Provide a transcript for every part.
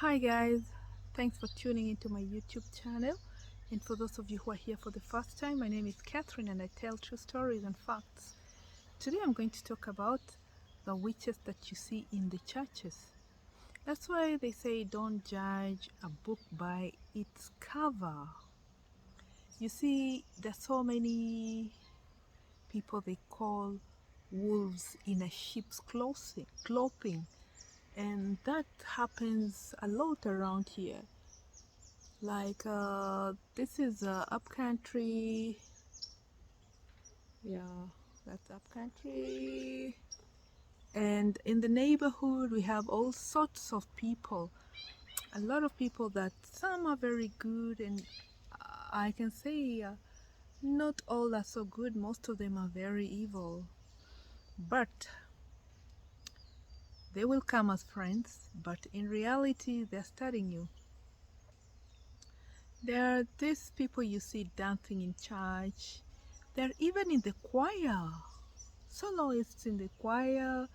Hi guys, thanks for tuning into my YouTube channel. And for those of you who are here for the first time, my name is Catherine and I tell true stories and facts. Today I'm going to talk about the witches that you see in the churches. That's why they say don't judge a book by its cover. You see, there's so many people they call wolves in a sheep's clothing. And that happens a lot around here. Like this is upcountry. Yeah, that's upcountry. And in the neighborhood, we have all sorts of people. A lot of people that some are very good, and I can say not all are so good. Most of them are very evil. But they will come as friends, but in reality, they're studying you. There are these people you see dancing in church. They're even in the choir. Soloists in the choir.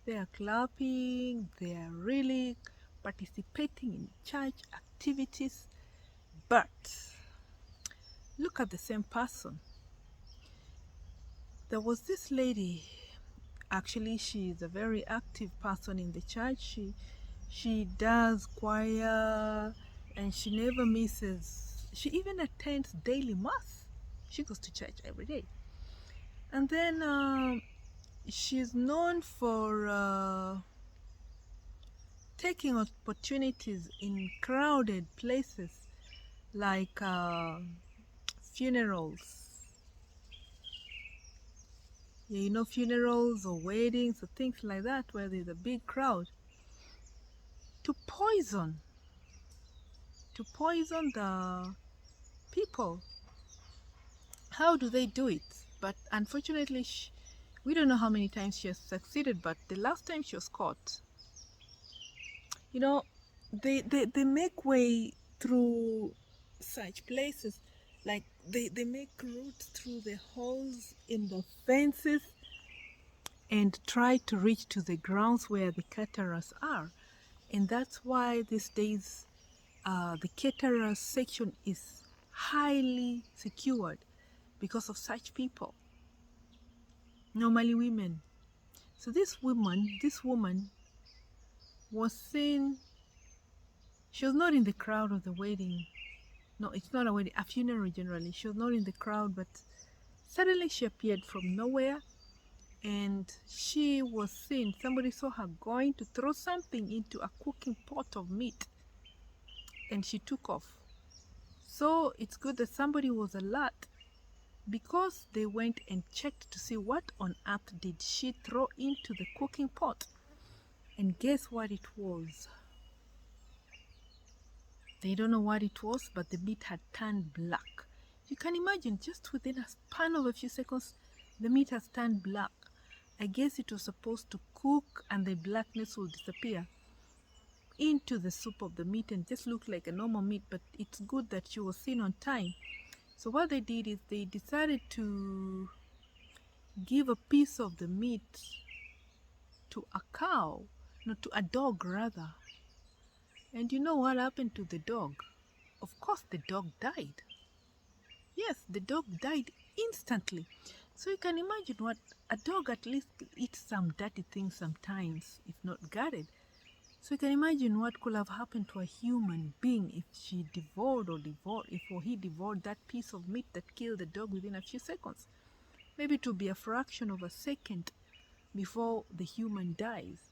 They are clapping. They are really participating in church activities. But look at the same person. There was this lady. Actually, she is a very active person in the church. She does choir and she never misses. She even attends daily mass. She goes to church every day. And then she's known for taking opportunities in crowded places like funerals. Yeah, you know, funerals or weddings or things like that where there's a big crowd to poison the people. How do they do it? But unfortunately, we don't know how many times she has succeeded, but the last time she was caught, you know, they make way through such places. Like they make routes through the holes in the fences and try to reach to the grounds where the caterers are. And that's why these days the caterer section is highly secured because of such people, normally women. So this woman was seen. She was not in the crowd of the wedding. No, it's not a wedding, a funeral generally. She was not in the crowd, but suddenly she appeared from nowhere and she was seen. Somebody saw her going to throw something into a cooking pot of meat and she took off. So it's good that somebody was alert because they went and checked to see what on earth did she throw into the cooking pot. And guess what it was? They don't know what it was, but the meat had turned black. You can imagine, just within a span of a few seconds, the meat has turned black. I guess it was supposed to cook and the blackness will disappear into the soup of the meat and just look like a normal meat, but it's good that she was seen on time. So what they did is they decided to give a piece of the meat to a cow, no, to a dog rather. And you know what happened to the dog? Of course, the dog died. Yes, the dog died instantly. So you can imagine what a dog at least eats some dirty things sometimes, if not guarded. So you can imagine what could have happened to a human being if she if he devoured that piece of meat that killed the dog within a few seconds. Maybe it would be a fraction of a second before the human dies.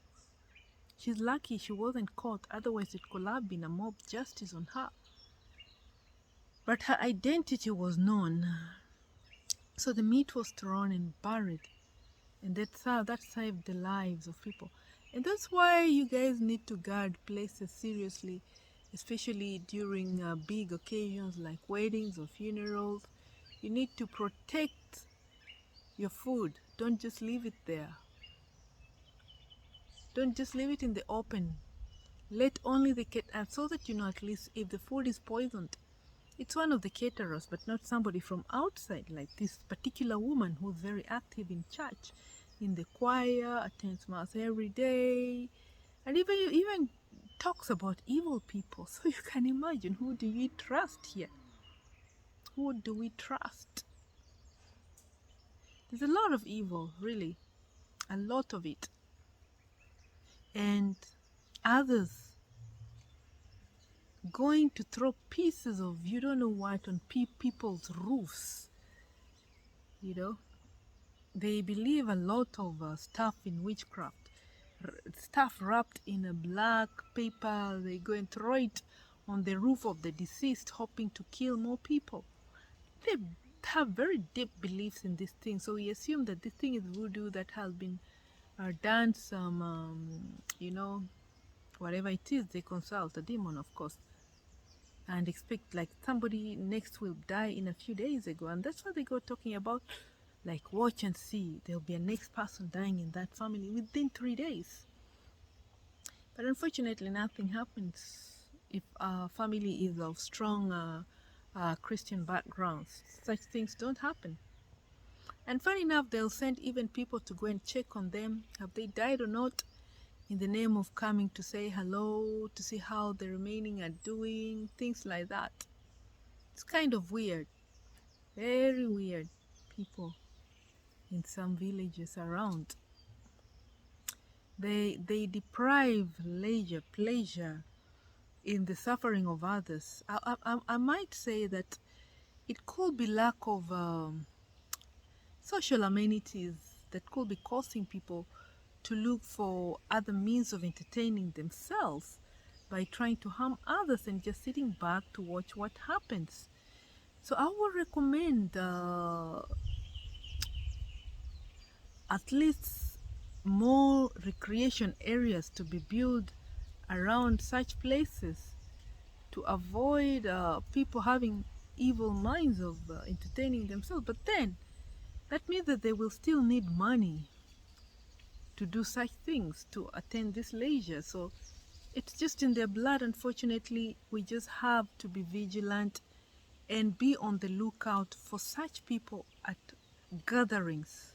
She's lucky she wasn't caught, otherwise it could have been a mob justice on her. But her identity was known. So the meat was thrown and buried. And that saved the lives of people. And that's why you guys need to guard places seriously, especially during big occasions like weddings or funerals. You need to protect your food. Don't just leave it there. Don't just leave it in the open. Let only the and so that you know at least if the food is poisoned, it's one of the caterers, but not somebody from outside, like this particular woman who's very active in church, in the choir, attends mass every day, and even talks about evil people. So you can imagine, who do we trust here? Who do we trust? There's a lot of evil, really, a lot of it. And others going to throw pieces of you don't know what on people's roofs. You know, they believe a lot of stuff in witchcraft, stuff wrapped in a black paper. They go and throw it on the roof of the deceased, hoping to kill more people. They have very deep beliefs in this thing, so we assume that this thing is voodoo that has been done some, you know, whatever it is. They consult a demon, of course, and expect like somebody next will die in a few days ago, and that's what they go talking about, like watch and see, there'll be a next person dying in that family within 3 days. But unfortunately nothing happens if a family is of strong Christian backgrounds. Such things don't happen. And funny enough, they'll send even people to go and check on them, have they died or not, in the name of coming to say hello, to see how the remaining are doing, things like that. It's kind of weird, very weird people in some villages around. They deprive pleasure in the suffering of others. I might say that it could be lack of social amenities that could be causing people to look for other means of entertaining themselves by trying to harm others and just sitting back to watch what happens. So I would recommend at least more recreation areas to be built around such places to avoid people having evil minds of entertaining themselves. But then that means that they will still need money to do such things, to attend this leisure. So it's just in their blood. Unfortunately, we just have to be vigilant and be on the lookout for such people at gatherings.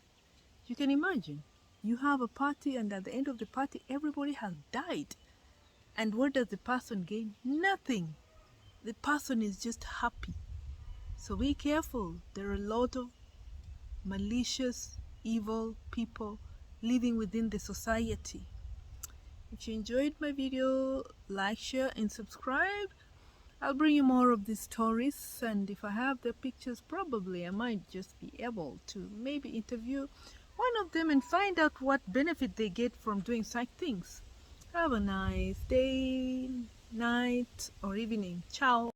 You can imagine, you have a party and at the end of the party everybody has died, and what does the person gain? Nothing. The person is just happy. So be careful. There are a lot of malicious, evil people living within the society. If you enjoyed my video, like, share and subscribe. I'll bring you more of these stories, and if I have the pictures, probably I might just be able to maybe interview one of them and find out what benefit they get from doing such things. Have a nice day, night or evening. Ciao.